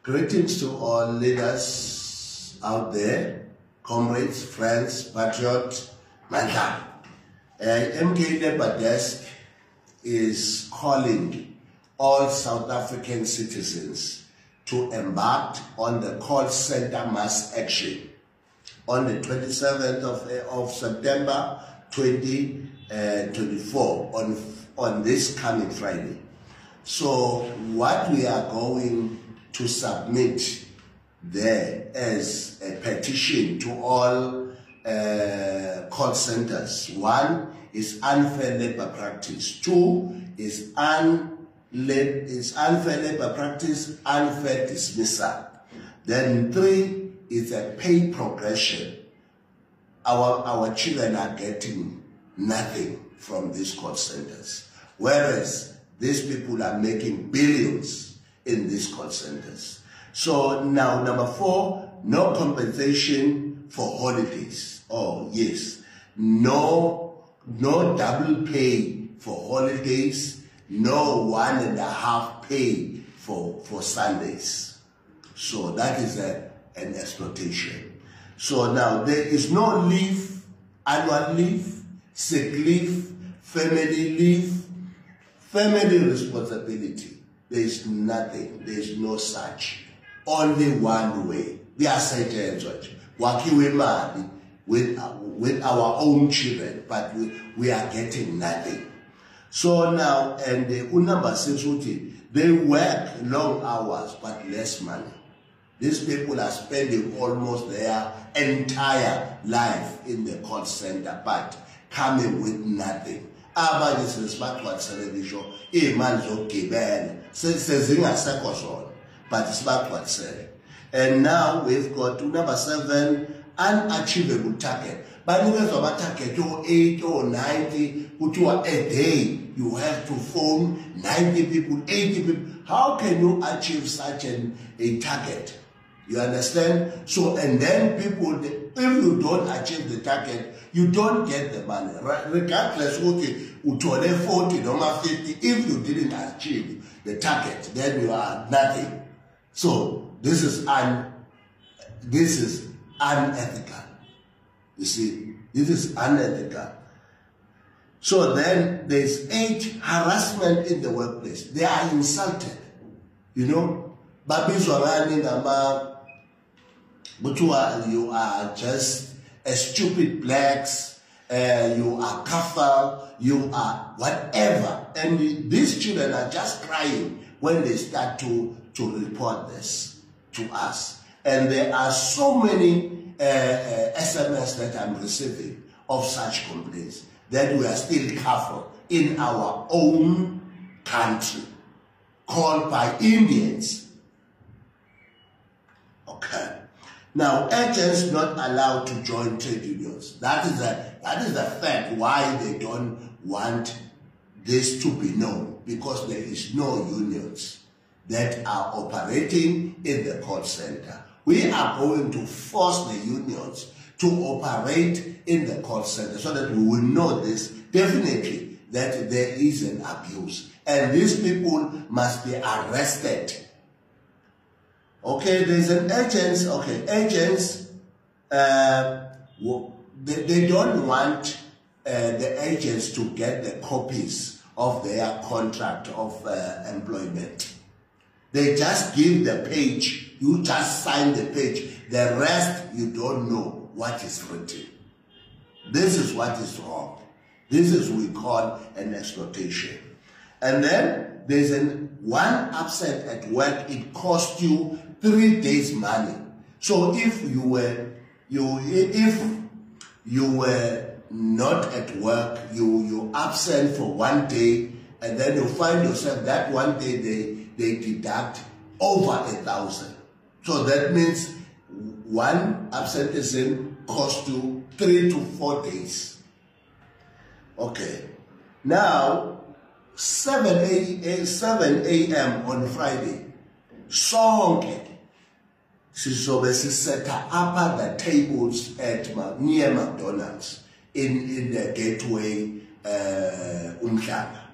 Greetings to all leaders out there, comrades, friends, patriots, Mandla. MK Labour Desk is calling all South African citizens to embark on the call center mass action on the 27th of September 2024 on this coming Friday. So what we are going to submit there as a petition to all call centers. One is unfair labor practice. Two is unfair labor practice, unfair dismissal. Then three is a pay progression. Our children are getting nothing from these call centers, whereas these people are making billions in these call centers. So now, number four, no compensation for holidays. Oh yes, no double pay for holidays, no 1.5 pay for Sundays. So that is an exploitation. So now there is no leave, annual leave, sick leave, family leave, family responsibility. There is nothing, there is no such. Only one way. We are saying with our own children, but we are getting nothing. So now, and the number 6, they work long hours but less money. These people are spending almost their entire life in the call center, but coming with nothing. Abanye sesibathwa television imali zokugibela sezingasekho zona, but sibathwa. And now we've got number 7, unachievable target. Banikezwa ama target 8 or 90 kuthiwa a day you have to phone 90 people, 80 people. How can you achieve such a target? You understand? So, and then people, if you don't achieve the target, you don't get the money. Right? Regardless what you 40 or 50, if you didn't achieve the target, then you are nothing. So this is unethical. You see, this is unethical. So then there's 8, harassment in the workplace. They are insulted. You know, you are just a stupid blacks, you are kafir, you are whatever. And these children are just crying when they start to report this to us. And there are so many SMS that I'm receiving of such complaints that we are still kafir in our own country, called by Indians. Okay. Now, agents not allowed to join trade unions. That is the fact why they don't want this to be known, because there is no unions that are operating in the call center. We are going to force the unions to operate in the call center so that we will know this definitely, that there is an abuse. And these people must be arrested. Okay, there's an agents, okay, agents, they don't want the agents to get the copies of their contract of employment. They just give the page, you just sign the page, the rest you don't know what is written. This is what is wrong. This is what we call an exploitation. And then there's one absent at work, it costs you 3 days money. So if you were not at work, you absent for 1 day, and then you find yourself that 1 day they deduct over 1,000. So that means one absenteeism costs you 3 to 4 days. Okay. Now 7 a.m. on Friday, sonke sizobe siseta up at the tables at near McDonald's in the gateway Umhlanga.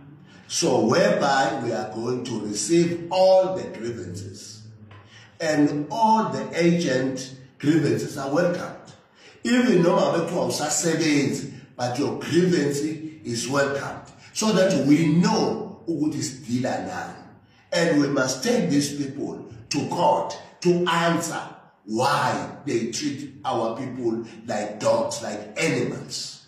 So whereby we are going to receive all the grievances. and all the agent grievances are welcomed. Even though but your grievance is welcomed, so that we know who is dealer now. And we must take these people to court to answer why they treat our people like dogs, like animals.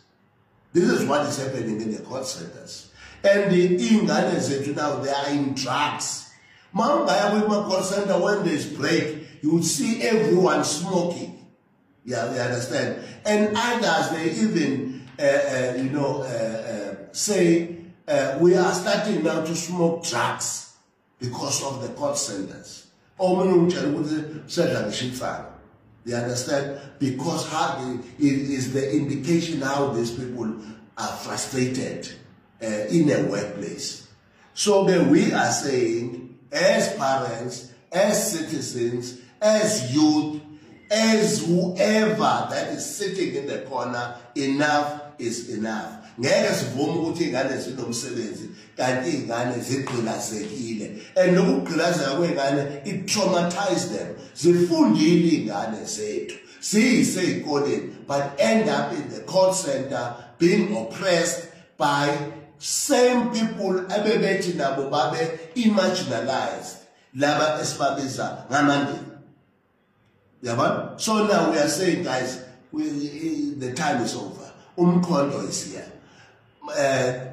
This is what is happening in the court centers. And the Ingane now, they are in drugs. Mangaya with my court center, when there's break, you would see everyone smoking. Yeah, you understand? And others, they even, say, we are starting now to smoke drugs because of the court centers. You understand? Because it is the indication how these people are frustrated in a workplace. So then we are saying, as parents, as citizens, as youth, as whoever that is sitting in the corner, enough is enough. Ngeke sivume ukuthi ingane zinomsebenzi kanti ingane zigqilazekile, and lokugqilazeka kwengane it traumatized them. Zifundile ingane zethu siyisey'koleni but end up in the court center being oppressed by same people abebethi nabo babe marginalized, laba esibabiza ngamandla. So now we are saying, guys, the time is over. Umkhonto is here.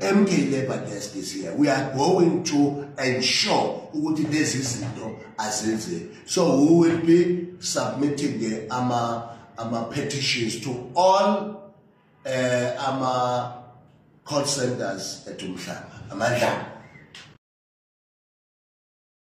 MK Labour Desk is here. We are going to ensure ukuthi lezi zinto azenze. So we will be submitting the petitions to all court centers at Umhlanga.